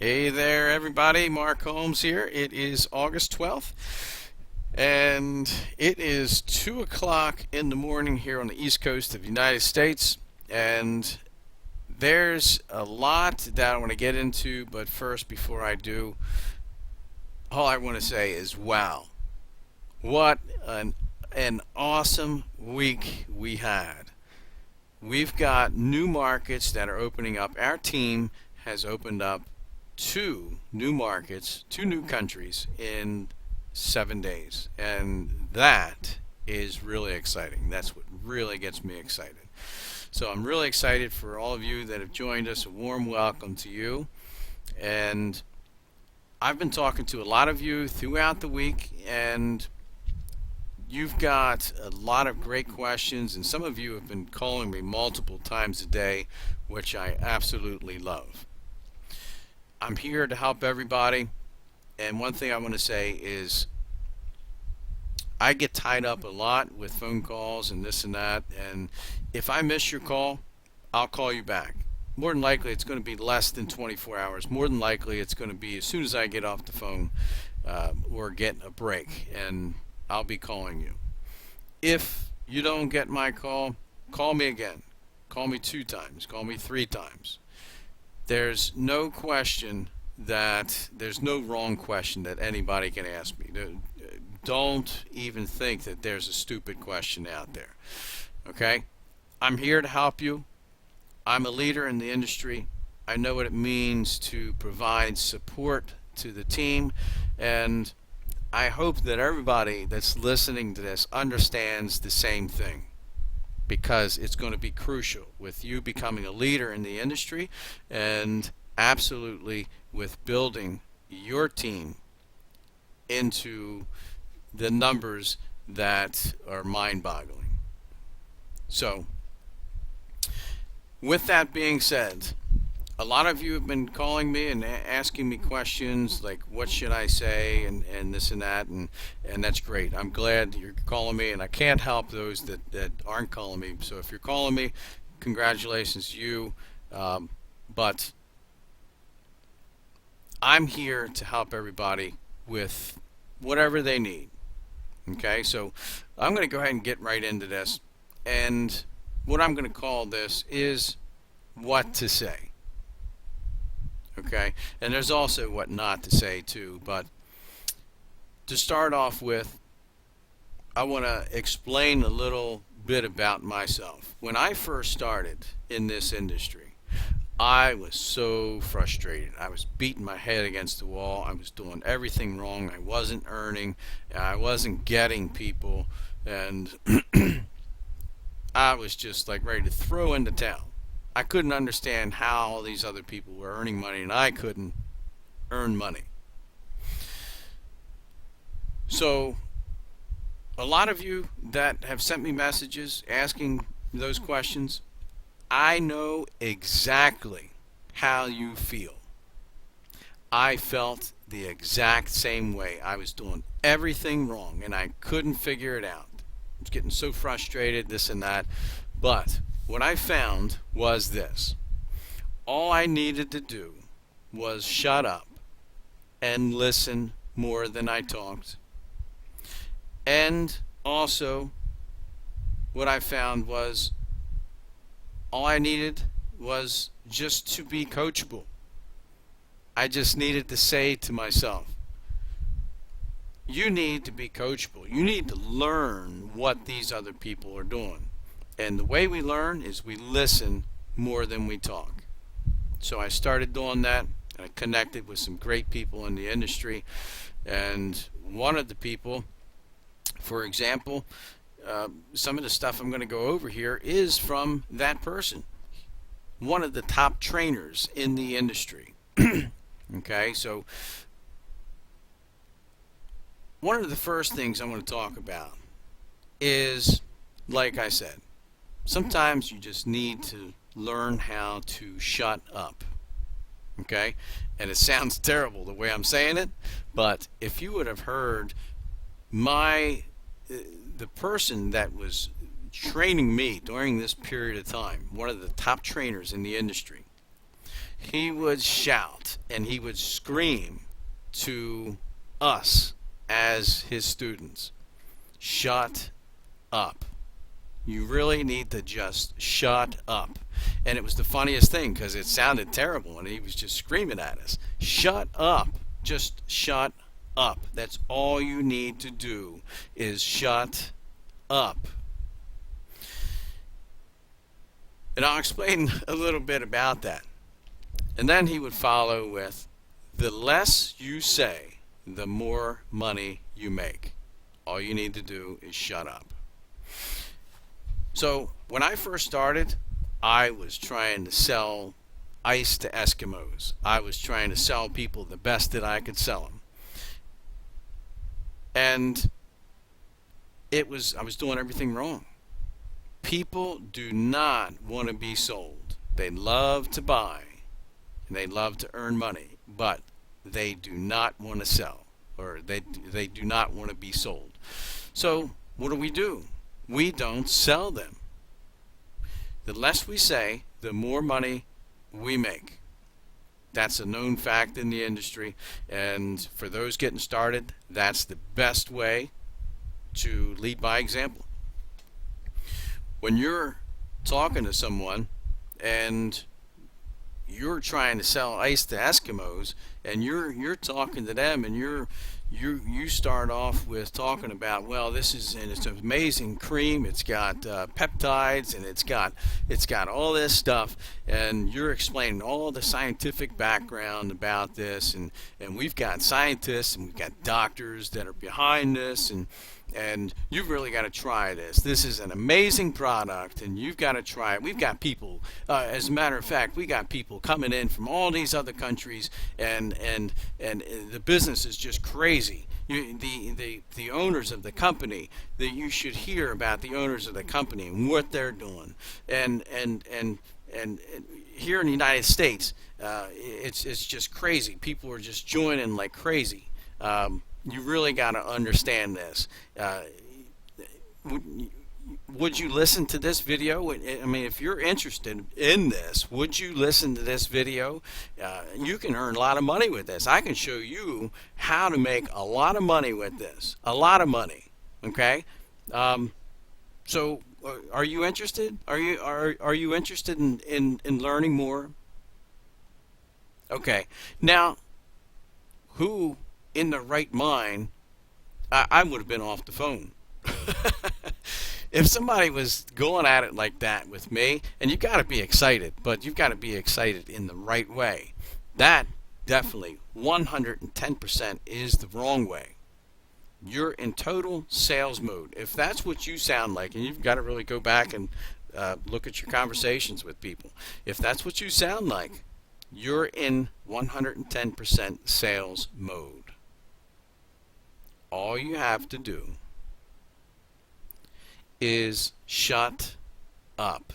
Hey there, everybody. Mark Holmes here. It is August 12th, and it is 2 o'clock in the morning here on the East Coast of the United States. And there's a lot that I want to get into, but first, before I do, all I want to say is wow. What an awesome week we had. We've got new markets that are opening up. Our team has opened up two new markets, two new countries in 7 days. And that is really exciting. That's what really gets me excited. So I'm really excited for all of you that have joined us. A warm welcome to you. And I've been talking to a lot of you throughout the week, and you've got a lot of great questions, and some of you have been calling me multiple times a day, which I absolutely love. I'm here to help everybody, and one thing I want to say is I get tied up a lot with phone calls and this and that, and if I miss your call, I'll call you back. More than likely, it's going to be less than 24 hours. More than likely, it's going to be as soon as I get off the phone or get a break, and I'll be calling you. If you don't get my call me again. Call me 2 times. Call me 3 times. There's no question there's no wrong question that anybody can ask me. Don't even think that there's a stupid question out there. Okay? I'm here to help you. I'm a leader in the industry. I know what it means to provide support to the team, and I hope that everybody that's listening to this understands the same thing, because it's going to be crucial with you becoming a leader in the industry, and absolutely with building your team into the numbers that are mind-boggling. So, with that being said, a lot of you have been calling me and asking me questions like what should I say and this and that, and that's great. I'm glad you're calling me, and I can't help those that aren't calling me. So if you're calling me, congratulations to you. But I'm here to help everybody with whatever they need. Okay, so I'm going to go ahead and get right into this. And what I'm going to call this is what to say. Okay, and there's also what not to say too, but to start off with, I want to explain a little bit about myself. When I first started in this industry, I was so frustrated. I was beating my head against the wall. I was doing everything wrong. I wasn't earning. I wasn't getting people, and I was just like ready to throw in the towel. I couldn't understand how all these other people were earning money and I couldn't earn money. So, a lot of you that have sent me messages asking those questions, I know exactly how you feel. I felt the exact same way. I was doing everything wrong and I couldn't figure it out. I was getting so frustrated, this and that. But what I found was this. All I needed to do was shut up and listen more than I talked. And also, what I found was all I needed was just to be coachable. I just needed to say to myself, you need to be coachable. You need to learn what these other people are doing. And the way we learn is we listen more than we talk. So I started doing that, and I connected with some great people in the industry. And one of the people, for example, some of the stuff I'm going to go over here is from that person, one of the top trainers in the industry. Okay, so one of the first things I want to talk about is, like I said, sometimes you just need to learn how to shut up. Okay? And it sounds terrible the way I'm saying it, but if you would have heard the person that was training me during this period of time, one of the top trainers in the industry, he would shout and he would scream to us as his students, shut up. You really need to just shut up. And it was the funniest thing because it sounded terrible and he was just screaming at us. Shut up. Just shut up. That's all you need to do is shut up. And I'll explain a little bit about that. And then he would follow with, the less you say, the more money you make. All you need to do is shut up. So when I first started, I was trying to sell ice to Eskimos. I was trying to sell people the best that I could sell them. And I was doing everything wrong. People do not want to be sold. They love to buy and they love to earn money, but they do not want to sell, or they do not want to be sold. So what do? We don't sell them. The less we say, the more money we make. That's a known fact in the industry, and for those getting started, that's the best way to lead by example. When you're talking to someone and you're trying to sell ice to Eskimos, and you're talking to them, and you start off with talking about, well, it's an amazing cream. It's got peptides, and it's got all this stuff, and you're explaining all the scientific background about this, and we've got scientists and we've got doctors that are behind this, and you've really got to try this. This is an amazing product, and you've got to try it. We've got people, as a matter of fact, we got people coming in from all these other countries, and the business is just crazy. The owners of the company, that you should hear about the owners of the company and what they're doing, and here in the United States, it's just crazy. People are just joining like crazy. You really got to understand this. Would you listen to this video? I mean, if you're interested in this, would you listen to this video? You can earn a lot of money with this. I can show you how to make a lot of money with this. A lot of money. Okay? So, are you interested? Are you interested in learning more? Okay. Now, who in the right mind, I would have been off the phone. If somebody was going at it like that with me, and you've got to be excited, but you've got to be excited in the right way. That definitely 110% is the wrong way. You're in total sales mode. If that's what you sound like, and you've got to really go back and look at your conversations with people. If that's what you sound like, you're in 110% sales mode. All you have to do is shut up.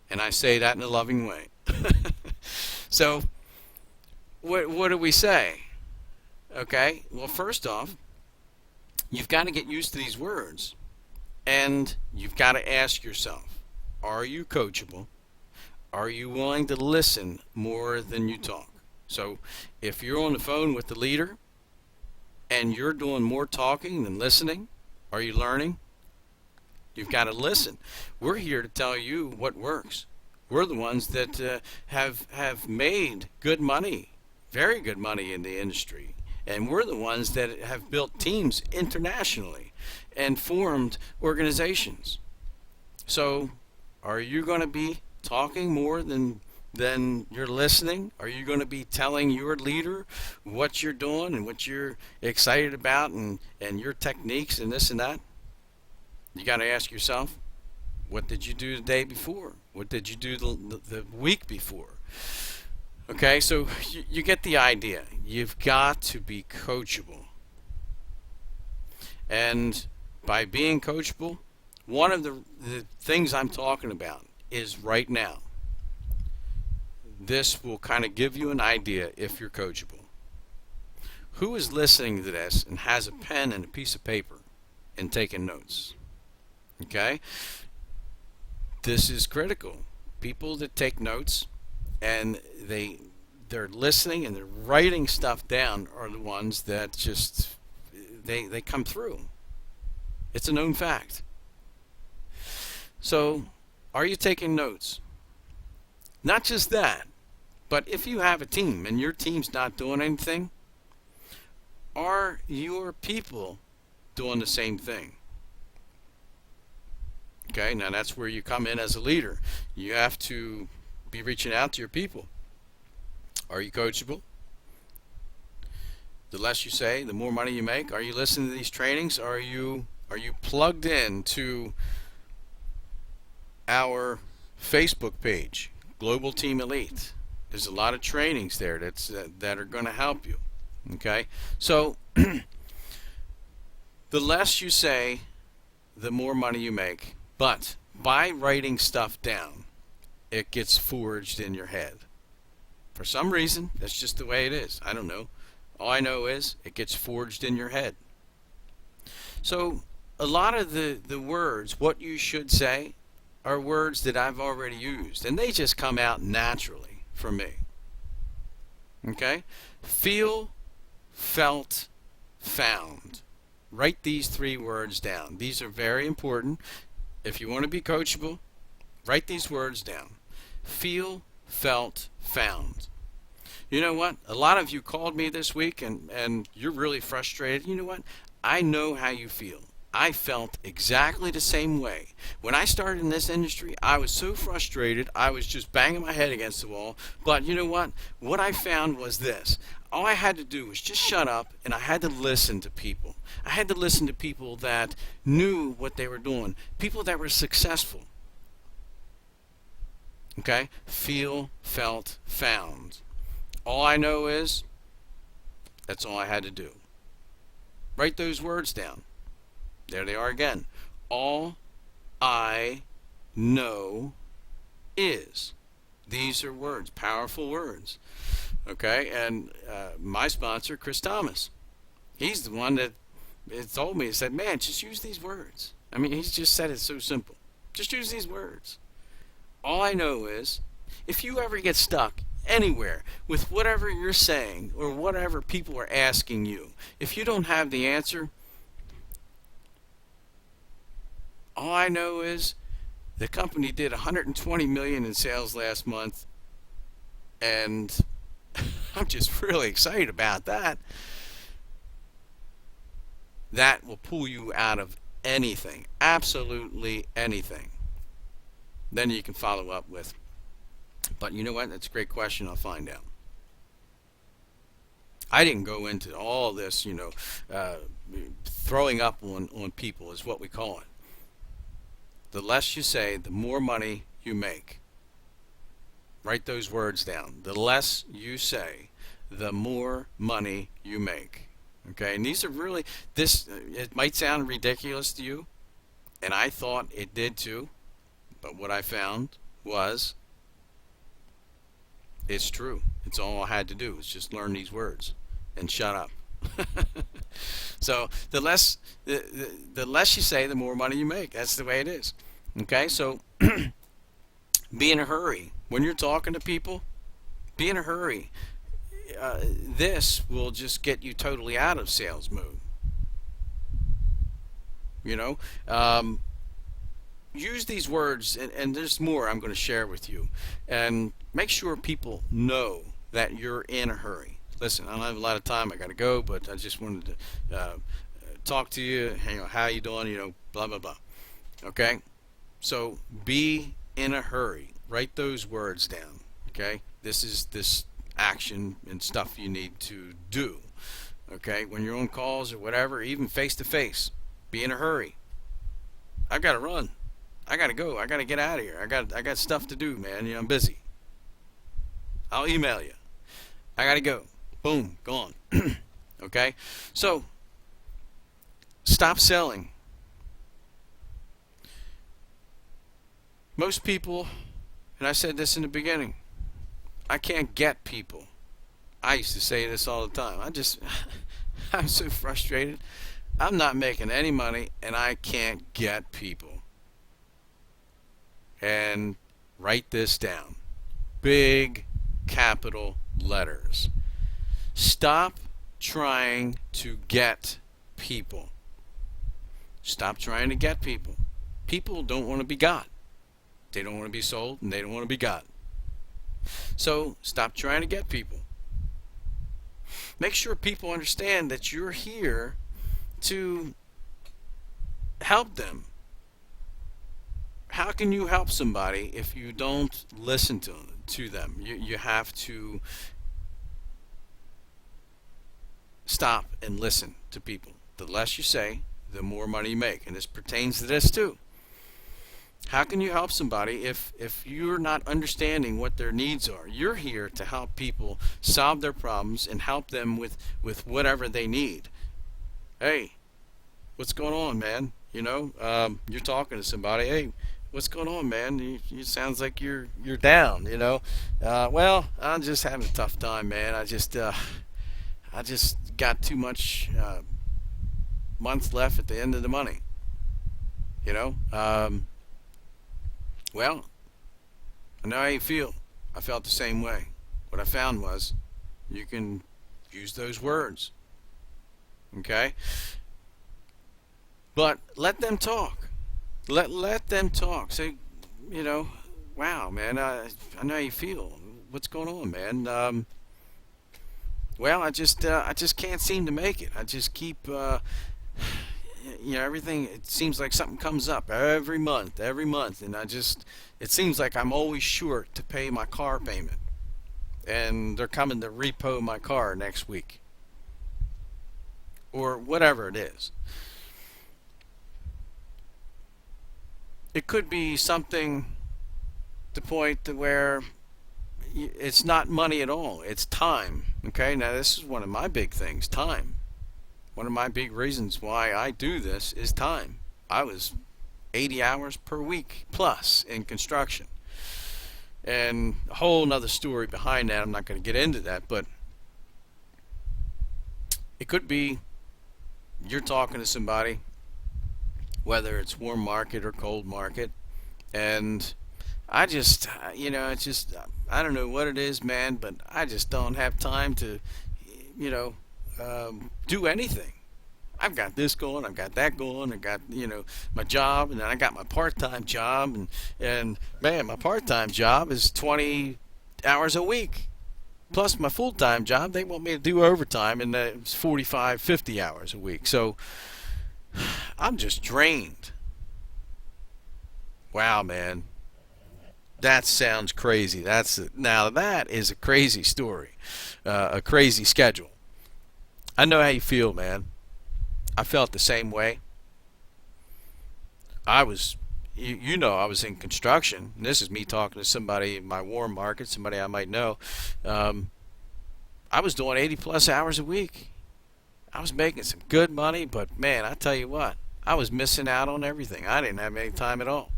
And I say that in a loving way. So, what do we say? Okay, well, first off, you've got to get used to these words. And you've got to ask yourself, are you coachable? Are you willing to listen more than you talk? So, if you're on the phone with the leader, and you're doing more talking than listening, are you learning? You've got to listen. We're here to tell you what works. We're the ones that have made good money, very good money in the industry. And we're the ones that have built teams internationally and formed organizations. So, are you going to be talking more than you're listening? Are you going to be telling your leader what you're doing and what you're excited about and your techniques and this and that? You got to ask yourself, what did you do the day before? What did you do the week before? Okay, so you get the idea. You've got to be coachable. And by being coachable, one of the things I'm talking about is right now. This will kind of give you an idea if you're coachable. Who is listening to this and has a pen and a piece of paper and taking notes? Okay? This is critical. People that take notes and they're listening and they're writing stuff down are the ones that just they come through. It's a known fact. So, are you taking notes? Not just that, but if you have a team and your team's not doing anything, are your people doing the same thing? Okay, now that's where you come in as a leader. You have to be reaching out to your people. Are you coachable? The less you say, the more money you make. Are you listening to these trainings? Are you plugged in to our Facebook page, Global Team Elite? There's a lot of trainings there that are going to help you. Okay, so the less you say, the more money you make. But by writing stuff down, it gets forged in your head. For some reason, that's just the way it is. I don't know. All I know is it gets forged in your head. So a lot of the words, what you should say, are words that I've already used. And they just come out naturally for me. Okay? Feel, felt, found. Write these 3 words down. These are very important. If you want to be coachable, write these words down. Feel, felt, found. You know what? A lot of you called me this week and you're really frustrated. You know what? I know how you feel. I felt exactly the same way. When I started in this industry, I was so frustrated. I was just banging my head against the wall. But you know what? What I found was this. All I had to do was just shut up, and I had to listen to people. I had to listen to people that knew what they were doing, people that were successful. Okay? Feel, felt, found. All I know is that's all I had to do. Write those words down. There they are again. All I know is. These are words, powerful words. Okay, and my sponsor, Chris Thomas, he's the one that told me, he said, man, just use these words. I mean, he's just said it so simple. Just use these words. All I know is, if you ever get stuck anywhere with whatever you're saying or whatever people are asking you, if you don't have the answer, all I know is the company did 120 million in sales last month, and I'm just really excited about that. That will pull you out of anything, absolutely anything. Then you can follow up with, but you know what? That's a great question. I'll find out. I didn't go into all this, throwing up on people is what we call it. The less you say, the more money you make. Write those words down. The less you say, the more money you make. Okay, and these are really, it might sound ridiculous to you, and I thought it did too, but what I found was it's true. It's all I had to do was just learn these words and shut up. So the less you say, the more money you make. That's the way it is. Okay, so be in a hurry when you're talking to people. Be in a hurry. This will just get you totally out of sales mode. Use these words, and there's more I'm going to share with you, and make sure people know that you're in a hurry. Listen, I don't have a lot of time. I got to go, but I just wanted to talk to you. How you doing? Blah blah blah. Okay, so be in a hurry. Write those words down. Okay, this is this action and stuff you need to do. Okay, when you're on calls or whatever, even face to face, be in a hurry. I've got to run. I got to go. I got to get out of here. I got stuff to do, man. I'm busy. I'll email you. I got to go. Boom, gone. Okay? So, stop selling. Most people, and I said this in the beginning, I can't get people. I used to say this all the time. I'm so frustrated. I'm not making any money, and I can't get people. And write this down. Big capital letters. Stop trying to get people. Stop trying to get people. People don't want to be got. They don't want to be sold, and they don't want to be got. So stop trying to get people. Make sure people understand that you're here to help them. How can you help somebody if you don't listen to them? You have to stop and listen to people. The less you say, the more money you make. And this pertains to this too. How can you help somebody if you're not understanding what their needs are? You're here to help people solve their problems and help them with whatever they need. Hey, what's going on, man? You're talking to somebody. Hey, what's going on, man? You sounds like you're down. Well, I'm just having a tough time, man. I just got too much months left at the end of the money. You know. Well, I know how you feel. I felt the same way. What I found was you can use those words. Okay? But let them talk. Let them talk. Say, wow, man, I know how you feel. What's going on, man? Well, I just can't seem to make it. I just keep everything, it seems like something comes up every month, and it seems like I'm always short to pay my car payment, and they're coming to repo my car next week, or whatever it is. It could be something to point to where it's not money at all, it's time. Okay, now this is one of my big things, time. One of my big reasons why I do this is time. I was 80 hours per week plus in construction. And a whole nother story behind that. I'm not going to get into that, but it could be you're talking to somebody, whether it's warm market or cold market, and I just, I don't know what it is, man, but I just don't have time to, do anything. I've got this going, I've got that going, I got my job, and then I got my part-time job, and man, my part-time job is 20 hours a week, plus my full-time job. They want me to do overtime, and it's 45, 50 hours a week. So I'm just drained. Wow, man, that sounds crazy. Now that is a crazy story, a crazy schedule. I know how you feel, man. I felt the same way. I was, I was in construction. And this is me talking to somebody in my warm market, somebody I might know. I was doing 80 plus hours a week. I was making some good money, but man, I tell you what, I was missing out on everything. I didn't have any time at all.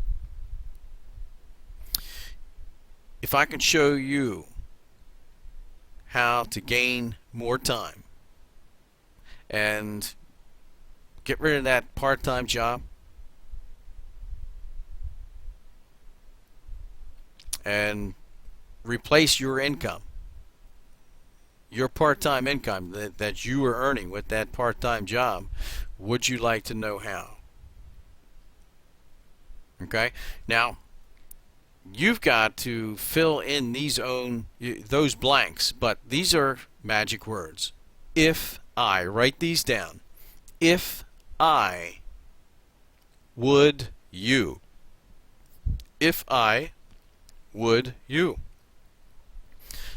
If I can show you how to gain more time and get rid of that part-time job and replace your income, your part-time income that you are earning with that part-time job, would you like to know how? Okay, now you've got to fill in those blanks, but these are magic words. If I, write these down. If I would you. If I would you.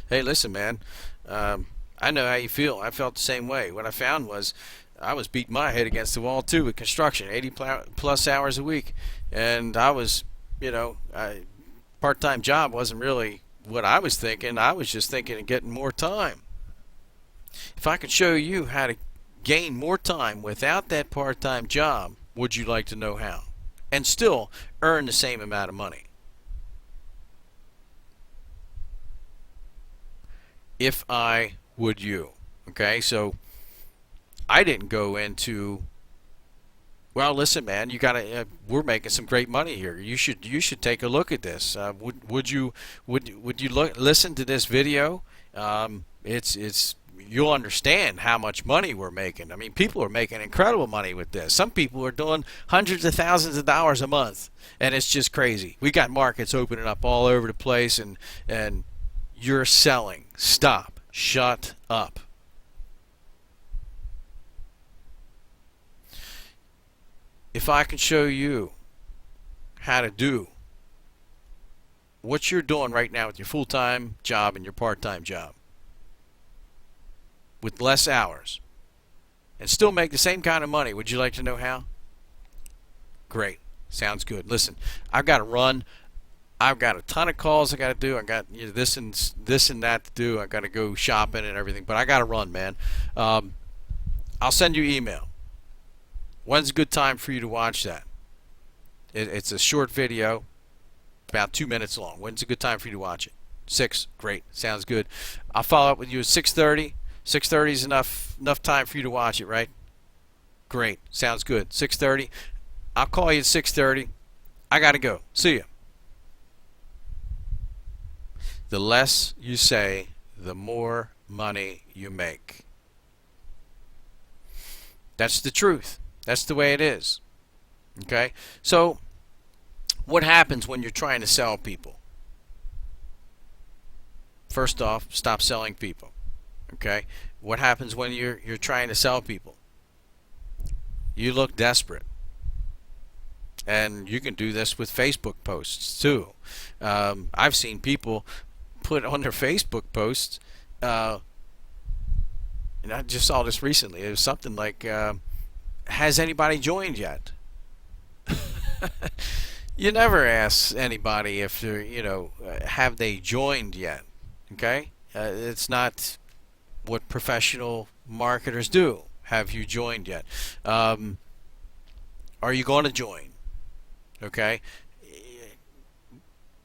Hey, listen, man. I know how you feel. I felt the same way. What I found was I was beating my head against the wall too with construction, 80 plus hours a week, and I was, part-time job wasn't really what I was thinking. I was just thinking of getting more time. If I could show you how to gain more time without that part-time job, would you like to know how? And still earn the same amount of money. If I would you. Okay, so I didn't go into Well, listen, man, you gotta. We're making some great money here. You should take a look at this. Would you listen to this video? It's you'll understand how much money we're making. I mean, people are making incredible money with this. Some people are doing hundreds of thousands of dollars a month, and it's just crazy. We got markets opening up all over the place, and you're selling. Stop. Shut up. If I can show you how to do what you're doing right now with your full-time job and your part-time job with less hours and still make the same kind of money, would you like to know how? Great. Sounds good. Listen, I've got to run. I've got a ton of calls I got to do. I got this and that to do. I got to go shopping and everything, but I got to run, man. I'll send you email. When's a good time for you to watch that? It's a short video, about 2 minutes long. When's a good time for you to watch it? 6. Great. Sounds good. I'll follow up with you at 6:30. 6:30 is enough time for you to watch it, right? Great. Sounds good. 6:30. I'll call you at 6:30. I got to go. See ya. The less you say, the more money you make. That's the truth. That's the way it is. Okay? So, what happens when you're trying to sell people? First off, stop selling people. Okay? What happens when you're trying to sell people? You look desperate. And you can do this with Facebook posts too. I've seen people put on their Facebook posts, and I just saw this recently. It was something like, has anybody joined yet? You never ask anybody if they're, have they joined yet? Okay? It's not what professional marketers do. Have you joined yet? Are you going to join? Okay?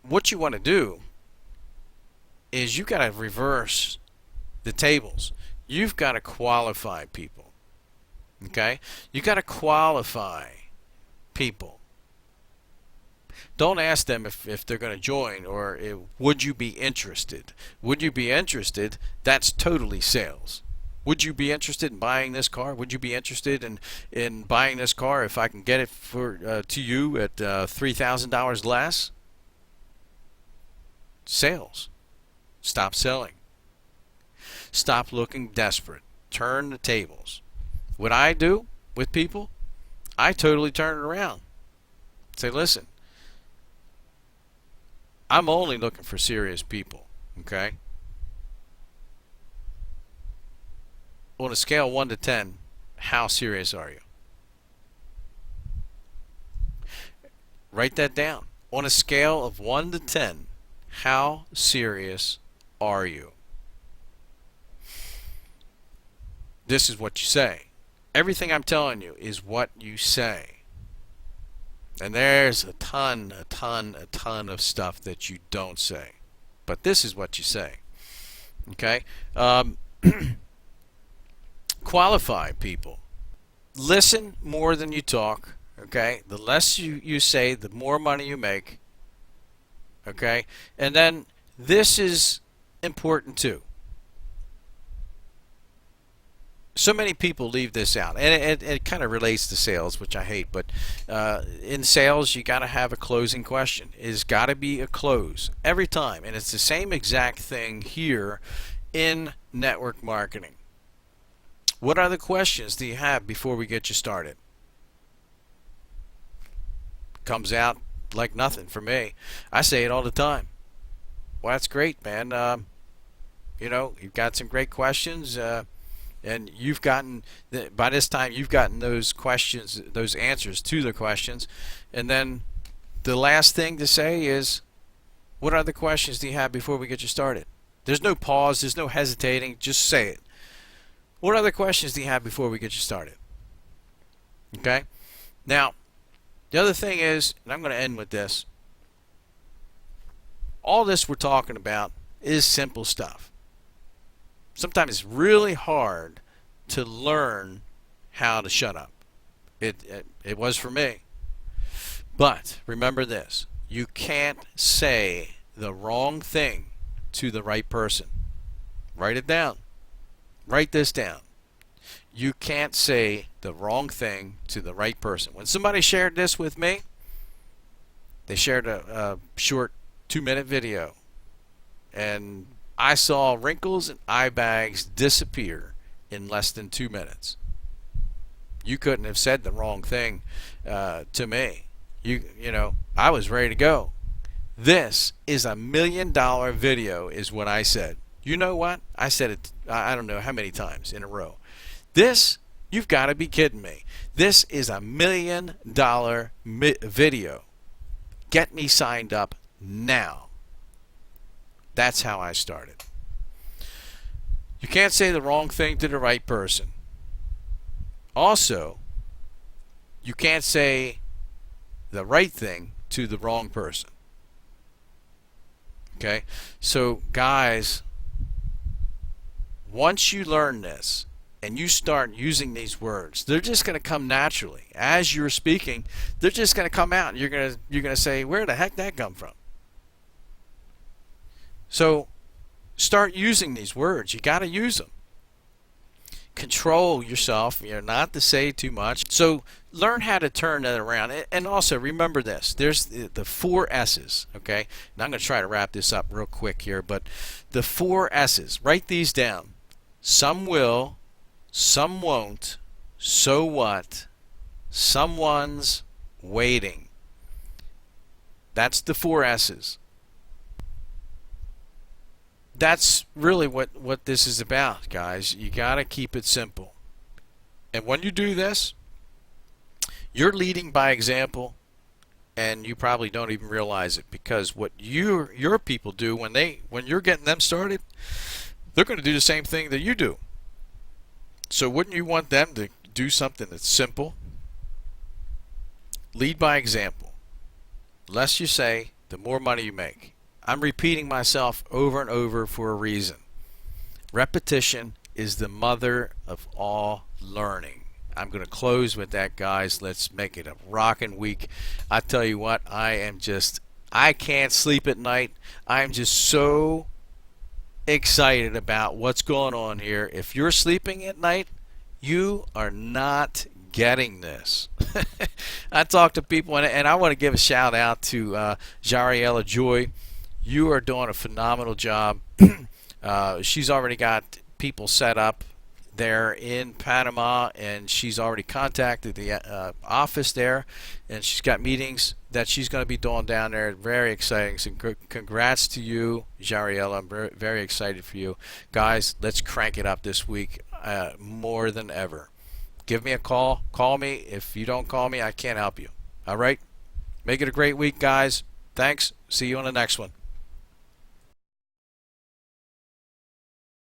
What you want to do is you got to reverse the tables. You've got to qualify people. Okay? You got to qualify people. Don't ask them if they're going to join or would you be interested. Would you be interested? That's totally sales. Would you be interested in buying this car? Would you be interested in buying this car if I can get it for to you at $3,000 less? Sales. Stop selling. Stop looking desperate. Turn the tables. What I do with people, I totally turn it around. Say, listen, I'm only looking for serious people, okay? On a scale of 1 to 10, how serious are you? Write that down. On a scale of 1 to 10, how serious are you? This is what you say. Everything I'm telling you is what you say. And there's a ton of stuff that you don't say. But this is what you say. Okay? Qualify people. Listen more than you talk. Okay? The less you say, the more money you make. Okay? And then this is important too. So many people leave this out, and it kind of relates to sales, which I hate, but in sales you got to have a closing question. It's got to be a close every time, and it's the same exact thing here in network marketing. What other questions do you have before we get you started? Comes out like nothing for me. I say it all the time. Well, that's great, man. You've got some great questions. And you've gotten, by this time, you've gotten those questions, those answers to the questions. And then the last thing to say is, what other questions do you have before we get you started? There's no pause, there's no hesitating, just say it. What other questions do you have before we get you started? Okay? Now, the other thing is, and I'm going to end with this, all this we're talking about is simple stuff. Sometimes it's really hard to learn how to shut up. It was for me. But remember this: you can't say the wrong thing to the right person. Write it down. Write this down. You can't say the wrong thing to the right person. When somebody shared this with me, they shared a short 2-minute video, and I saw wrinkles and eye bags disappear in less than 2 minutes. You couldn't have said the wrong thing to me. You know, I was ready to go. This is $1 million video, is what I said. You know what? I said it, I don't know how many times in a row. This, you've got to be kidding me. This is $1 million video. Get me signed up now. That's how I started. You can't say the wrong thing to the right person. Also, you can't say the right thing to the wrong person. Okay? So, guys, once you learn this and you start using these words, they're just going to come naturally. As you're speaking, they're just going to come out, and you're going to say, where the heck did that come from? So, start using these words. You got to use them. Control yourself, not to say too much. So learn how to turn that around. And also remember this: there's the 4 S's. Okay, and I'm going to try to wrap this up real quick here, but the 4 S's, write these down. Some will, some won't, so what, someone's waiting. That's the 4 S's. That's really what this is about, guys. You got to keep it simple. And when you do this, you're leading by example, and you probably don't even realize it, because what your people do when you're getting them started, they're going to do the same thing that you do. So wouldn't you want them to do something that's simple? Lead by example. The less you say, the more money you make. I'm repeating myself over and over for a reason. Repetition is the mother of all learning. I'm going to close with that, guys. Let's make it a rockin' week. I tell you what, I can't sleep at night. I'm just so excited about what's going on here. If you're sleeping at night, you are not getting this. I talk to people, and I want to give a shout out to Jariella Joy. You are doing a phenomenal job. She's already got people set up there in Panama, and she's already contacted the office there, and she's got meetings that she's going to be doing down there. Very exciting. So congrats to you, Jariella. I'm very, very excited for you. Guys, let's crank it up this week more than ever. Give me a call. Call me. If you don't call me, I can't help you. All right? Make it a great week, guys. Thanks. See you on the next one.